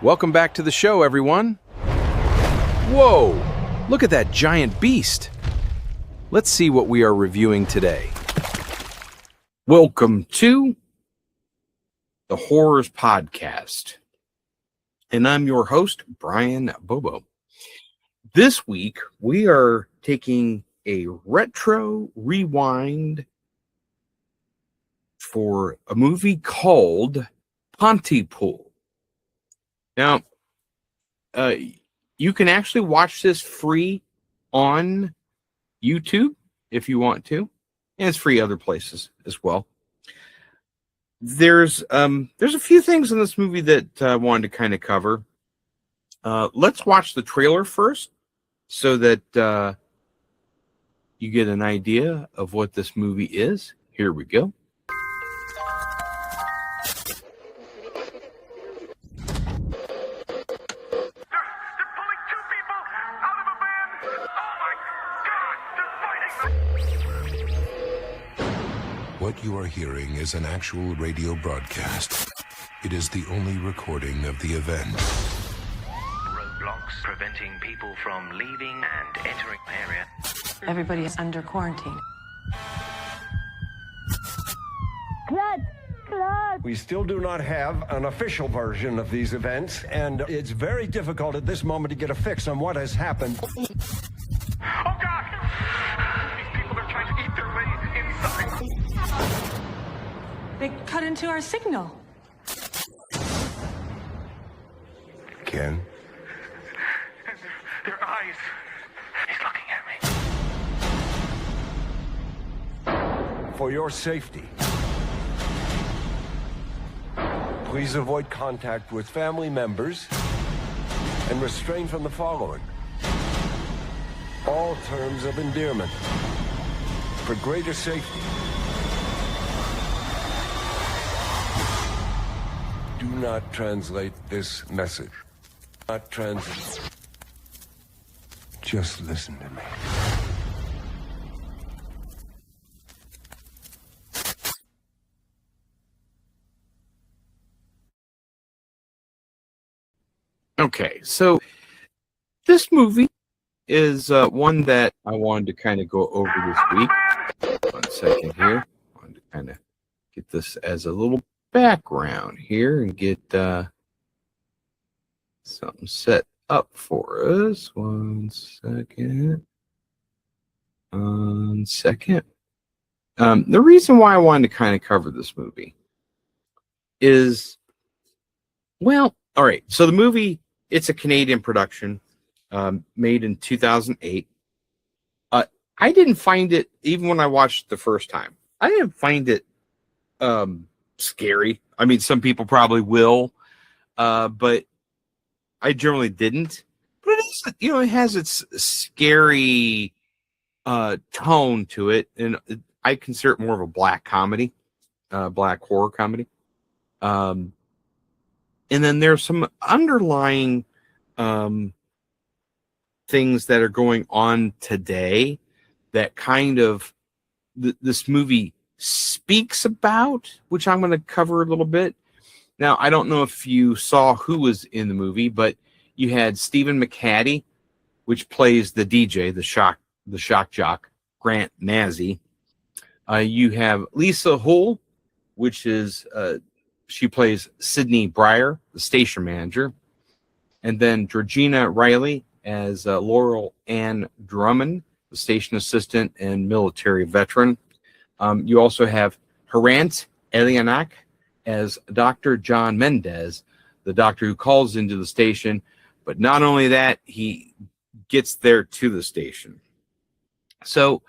Welcome back to the show, everyone. Whoa! Look at that giant beast. Let's see what we are reviewing today. Welcome to the Horrors Podcast. And I'm your host, Brian Bobo. This week, we are taking a retro rewind for a movie called Pontypool. Now, you can actually watch this free on YouTube if you want to, and it's free other places as well. There's a few things in this movie that I wanted to kind of cover. Let's watch the trailer first so that you get an idea of what this movie is. Here we go. What you are hearing is an actual radio broadcast. It is the only recording of the event. Roadblocks preventing people from leaving and entering the area. Everybody is under quarantine. We still do not have an official version of these events, and it's very difficult at this moment to get a fix on what has happened. Oh, God! These people are trying to eat their way inside. They cut into our signal. Ken? Their eyes. He's looking at me. For your safety, please avoid contact with family members and refrain from the following. All terms of endearment. For greater safety, do not translate this message. Not translate. Just listen to me. Okay, so this movie is one that I wanted to kind of go over this week. 1 second here. I wanted to kind of get this as a little background here and get something set up for us. 1 second. 1 second. The reason why I wanted to kind of cover this movie is, well, all right. So the movie, it's a Canadian production, made in 2008. I didn't find it, even when I watched it the first time, I didn't find it scary. I mean, some people probably will, but I generally didn't. But it is, it has its scary tone to it, and I consider it more of a black comedy, black horror comedy. And then there's some underlying things that are going on today that kind of this movie speaks about, which I'm going to cover a little bit. Now, I don't know if you saw who was in the movie, but you had Stephen McHattie, which plays the DJ, the shock jock, Grant Mazzy. You have Lisa Hull, which is she plays Sydney Breyer, the station manager. And then Georgina Riley as Laurel Ann Drummond, the station assistant and military veteran. You also have Harant Elianak as Dr. John Mendez, the doctor who calls into the station. But not only that, he gets there to the station. So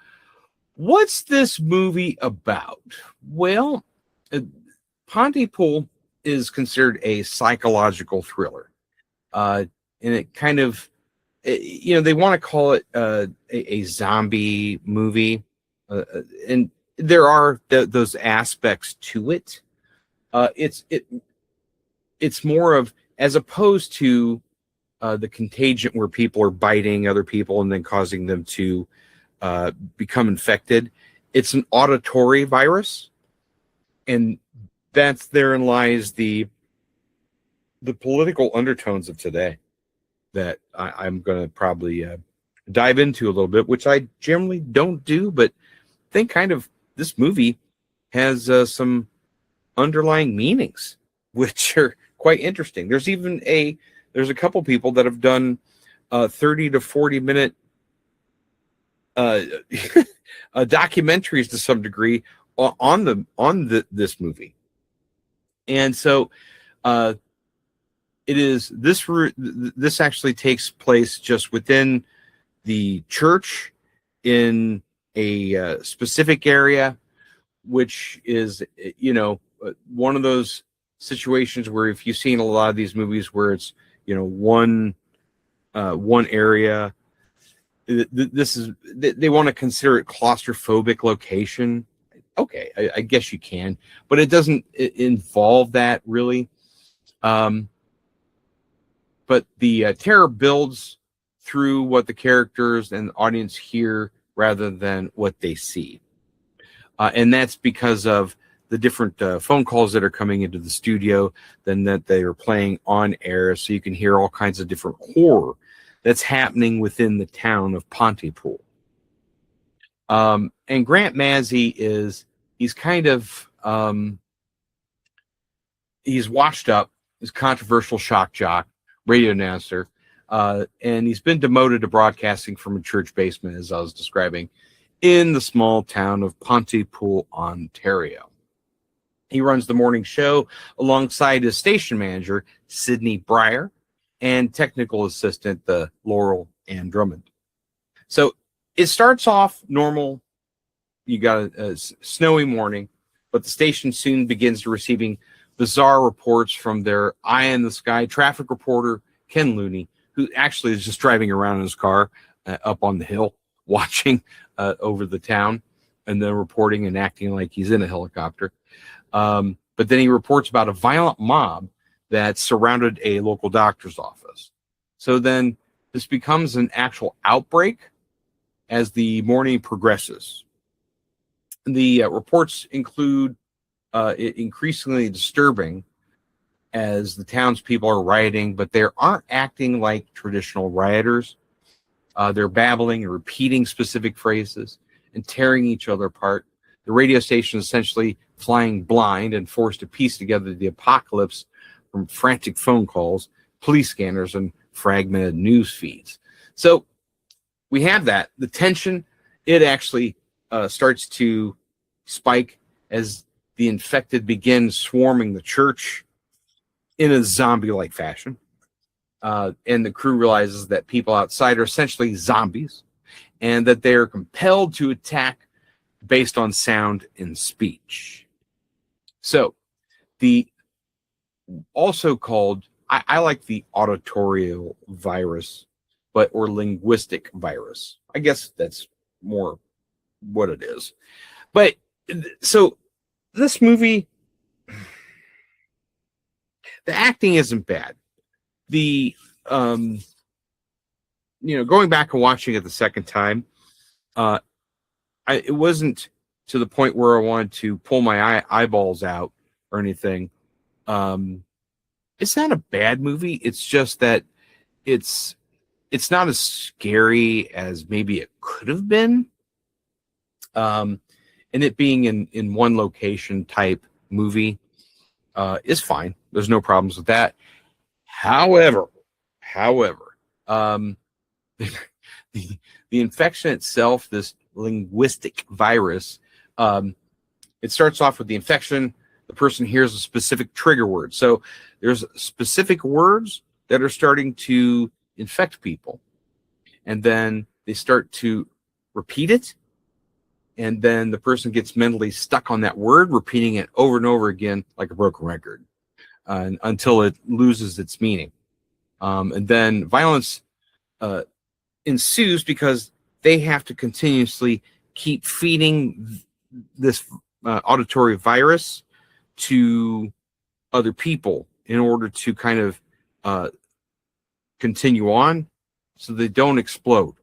what's this movie about? Well, Pontypool is considered a psychological thriller. And it kind of, they want to call it a zombie movie. And there are those aspects to it. It's more of, as opposed to the Contagion, where people are biting other people and then causing them to become infected. It's an auditory virus, and therein lies the the political undertones of today that I'm going to probably dive into a little bit, which I generally don't do, but I think kind of this movie has some underlying meanings, which are quite interesting. There's a couple people that have done 30 to 40 minute documentaries to some degree on this movie. And so it is this actually takes place just within the church in a specific area, which is, one of those situations where if you've seen a lot of these movies where it's, one area, this is, they want to consider it claustrophobic location. Okay, I guess you can, but it doesn't involve that really. But the terror builds through what the characters and the audience hear rather than what they see. And that's because of the different phone calls that are coming into the studio, then that they are playing on air, so you can hear all kinds of different horror that's happening within the town of Pontypool. And Grant Mazzy he's kind of, he's washed up, he's controversial shock jock, radio announcer, and he's been demoted to broadcasting from a church basement, as I was describing, in the small town of Pontypool, Ontario. He runs the morning show alongside his station manager, Sydney Breyer, and technical assistant, Laurel Ann Drummond. So it starts off normal. You got a snowy morning, but the station soon begins receiving bizarre reports from their eye-in-the-sky traffic reporter, Ken Looney, who actually is just driving around in his car up on the hill, watching over the town, and then reporting and acting like he's in a helicopter. But then he reports about a violent mob that surrounded a local doctor's office. So then this becomes an actual outbreak as the morning progresses. The reports include it increasingly disturbing as the townspeople are rioting, but they aren't acting like traditional rioters. They're babbling and repeating specific phrases and tearing each other apart. The radio station is essentially flying blind and forced to piece together the apocalypse from frantic phone calls, police scanners, and fragmented news feeds. So we have that. The tension, it actually starts to spike as the infected begin swarming the church in a zombie-like fashion. And the crew realizes that people outside are essentially zombies and that they are compelled to attack based on sound and speech. So the also called, I like the auditorial virus, or linguistic virus. I guess that's more what it is. But so this movie, the acting isn't bad. The going back and watching it the second time, it wasn't to the point where I wanted to pull my eyeballs out or anything. It's not a bad movie. It's just that it's not as scary as maybe it could have been. And it being in one location type movie is fine. There's no problems with that. However, the infection itself, this linguistic virus, it starts off with the infection. The person hears a specific trigger word. So there's specific words that are starting to infect people. And then they start to repeat it. And then the person gets mentally stuck on that word, repeating it over and over again like a broken record until it loses its meaning. And then violence ensues because they have to continuously keep feeding this auditory virus to other people in order to kind of continue on so they don't explode.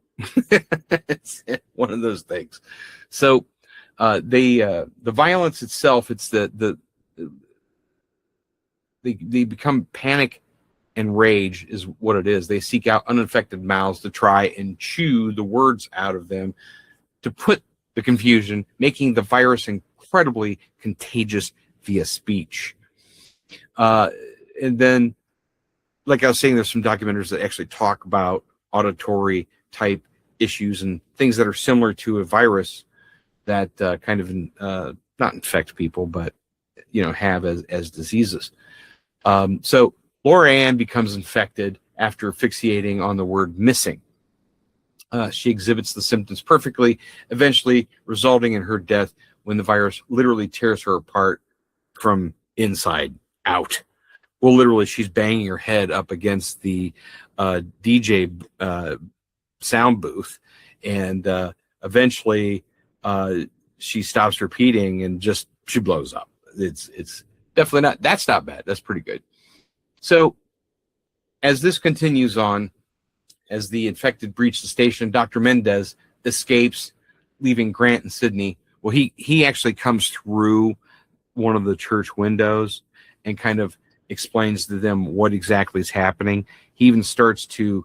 It's one of those things. So the violence itself, it's they become panic and rage is what it is. They seek out uninfected mouths to try and chew the words out of them to put the confusion, making the virus incredibly contagious via speech. And then, like I was saying, there's some documentaries that actually talk about auditory type issues and things that are similar to a virus that kind of not infect people, but have as diseases. So Laura Ann becomes infected after fixating on the word missing. She exhibits the symptoms perfectly, eventually resulting in her death when the virus literally tears her apart from inside out. Well, literally, she's banging her head up against the DJ sound booth, and eventually she stops repeating and she blows up. It's definitely that's not bad. That's pretty good. So as this continues on, as the infected breach the station, Dr. Mendez escapes, leaving Grant and Sydney. Well, he actually comes through one of the church windows and kind of explains to them what exactly is happening. He even starts to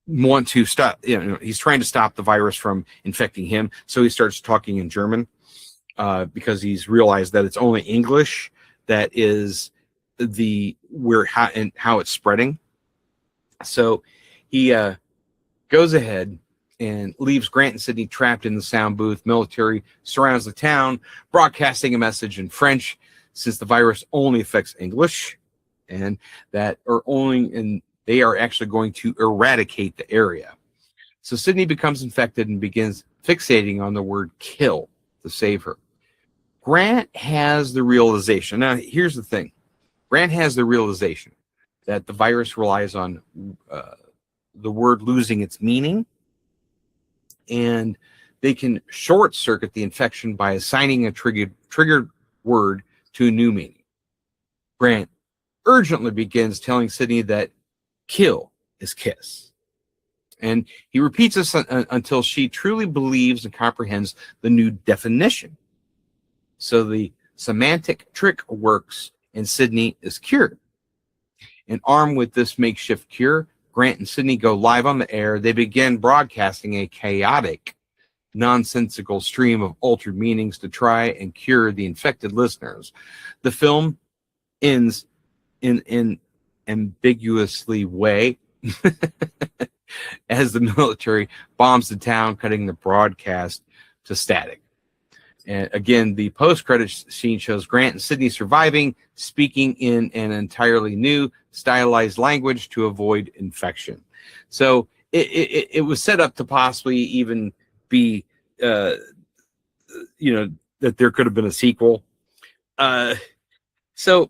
want to stop, he's trying to stop the virus from infecting him. So he starts talking in German because he's realized that it's only English that is how it's spreading. So he goes ahead and leaves Grant and Sydney trapped in the sound booth. Military surrounds the town, broadcasting a message in French, since the virus only affects English, and they are actually going to eradicate the area. So Sydney becomes infected and begins fixating on the word kill to save her. Grant has the realization. Now, here's the thing. Grant has the realization that the virus relies on the word losing its meaning, and they can short circuit the infection by assigning a triggered word to a new meaning. Grant urgently begins telling Sydney that kill is kiss. And he repeats this until she truly believes and comprehends the new definition. So the semantic trick works and Sydney is cured. And armed with this makeshift cure, Grant and Sydney go live on the air. They begin broadcasting a chaotic, nonsensical stream of altered meanings to try and cure the infected listeners. The film ends in an ambiguously way as the military bombs the town, cutting the broadcast to static. And again, the post-credit scene shows Grant and Sydney surviving, speaking in an entirely new, stylized language to avoid infection. So it was set up to possibly even be, that there could have been a sequel. So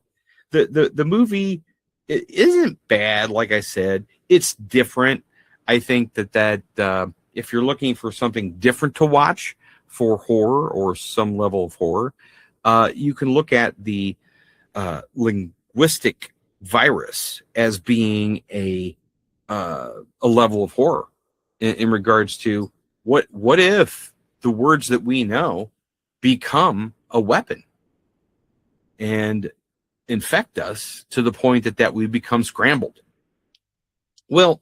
the movie isn't bad, like I said. It's different. I think that if you're looking for something different to watch for horror or some level of horror, you can look at the linguistic virus as being a level of horror in regards to what if the words that we know become a weapon and infect us to the point that we become scrambled. Well,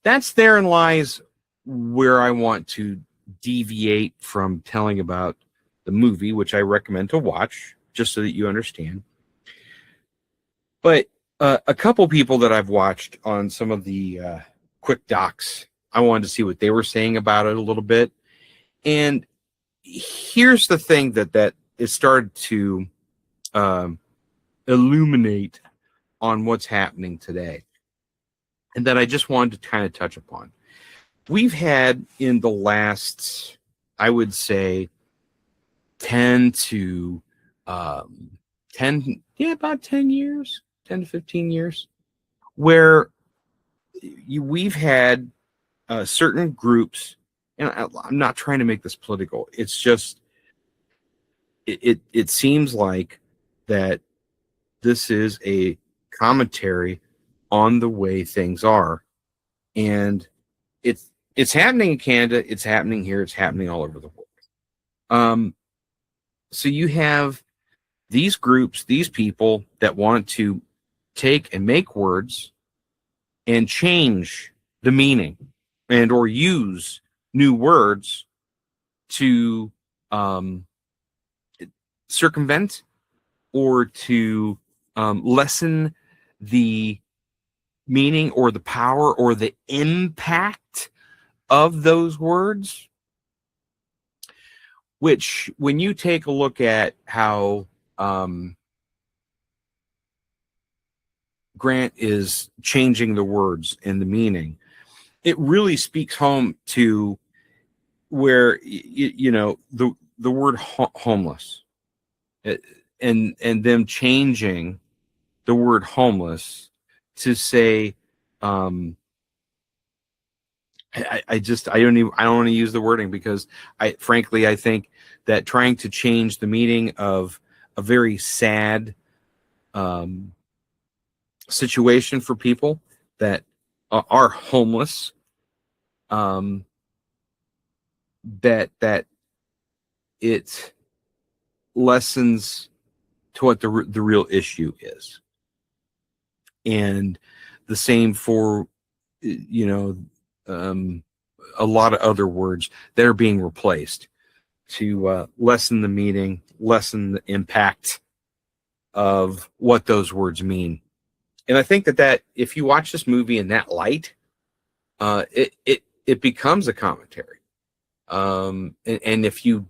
that's therein lies where I want to deviate from telling about the movie, which I recommend to watch just so that you understand. But a couple people that I've watched on some of the quick docs, I wanted to see what they were saying about it a little bit. And here's the thing that it started to illuminate on what's happening today, and that I just wanted to kind of touch upon. We've had in the last, I would say, 10 to 10 years, 10 to 15 years, where we've had certain groups, and I'm not trying to make this political. It's just, it seems like that this is a commentary on the way things are, and it's happening in Canada, it's happening here, it's happening all over the world. So you have these groups, these people that want to take and make words and change the meaning and or use new words to circumvent or to lessen the meaning or the power or the impact of those words, which when you take a look at how Grant is changing the words and the meaning, it really speaks home to where the word homeless, and them changing the word homeless to say I don't want to use the wording because I think that trying to change the meaning of a very sad situation for people that are homeless, that it lessens to what the real issue is. And the same for a lot of other words that are being replaced to lessen the meaning, lessen the impact of what those words mean. And I think that if you watch this movie in that light, it becomes a commentary. And if you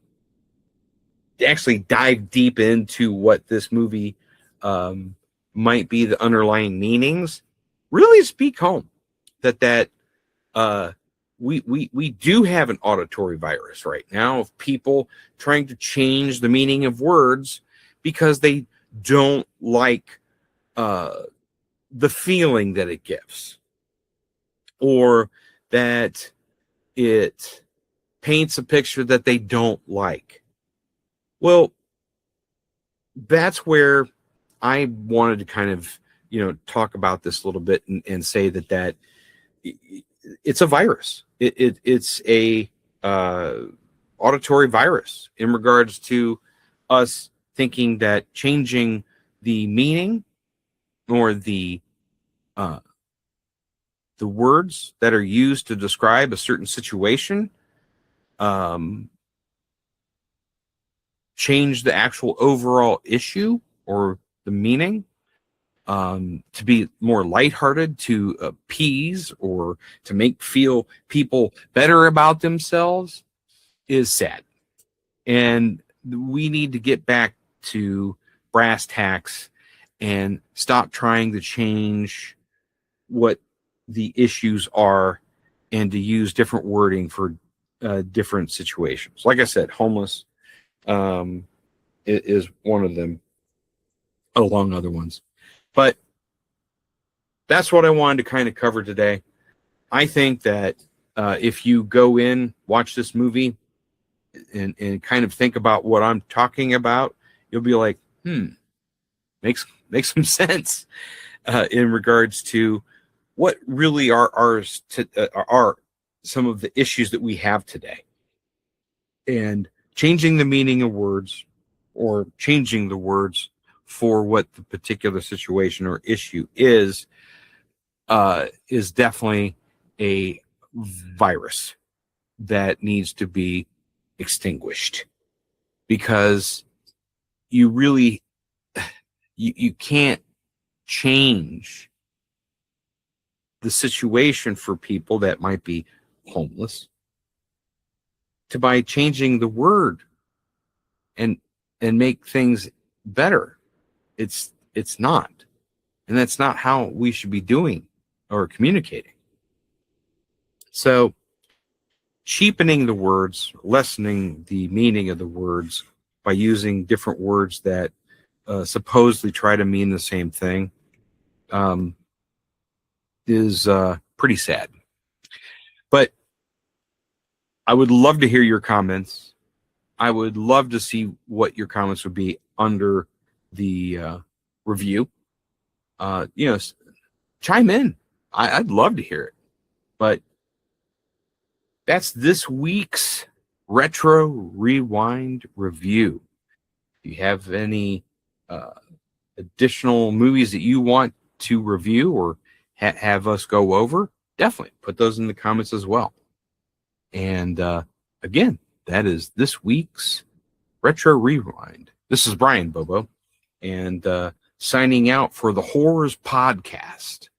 actually dive deep into what this movie might be, the underlying meanings, really speak home that we do have an auditory virus right now of people trying to change the meaning of words because they don't like the feeling that it gives, or that it paints a picture that they don't like. Well, that's where I wanted to kind of, talk about this a little bit and say that it's a virus. It's a auditory virus in regards to us thinking that changing the meaning or the words that are used to describe a certain situation change the actual overall issue or the meaning, to be more lighthearted, to appease or to make feel people better about themselves, is sad. And we need to get back to brass tacks and stop trying to change what the issues are and to use different wording for different situations. Like I said, homeless is one of them, along other ones. But that's what I wanted to kind of cover today. I think that if you go in, watch this movie, and kind of think about what I'm talking about, you'll be like, makes some sense in regards to what really are some of the issues that we have today. And changing the meaning of words or changing the words for what the particular situation or issue is definitely a virus that needs to be extinguished, because you really you can't change the situation for people that might be homeless by changing the word and make things better. It's not, and that's not how we should be doing or communicating. So cheapening the words, lessening the meaning of the words by using different words that supposedly try to mean the same thing is pretty sad. But I would love to hear your comments. I would love to see what your comments would be under the review. Chime in. I'd love to hear it. But that's this week's Retro Rewind review. If you have any additional movies that you want to review or have us go over, definitely put those in the comments as well. And again, that is this week's Retro Rewind. This is Brian Bobo, and signing out for the Horrors Podcast.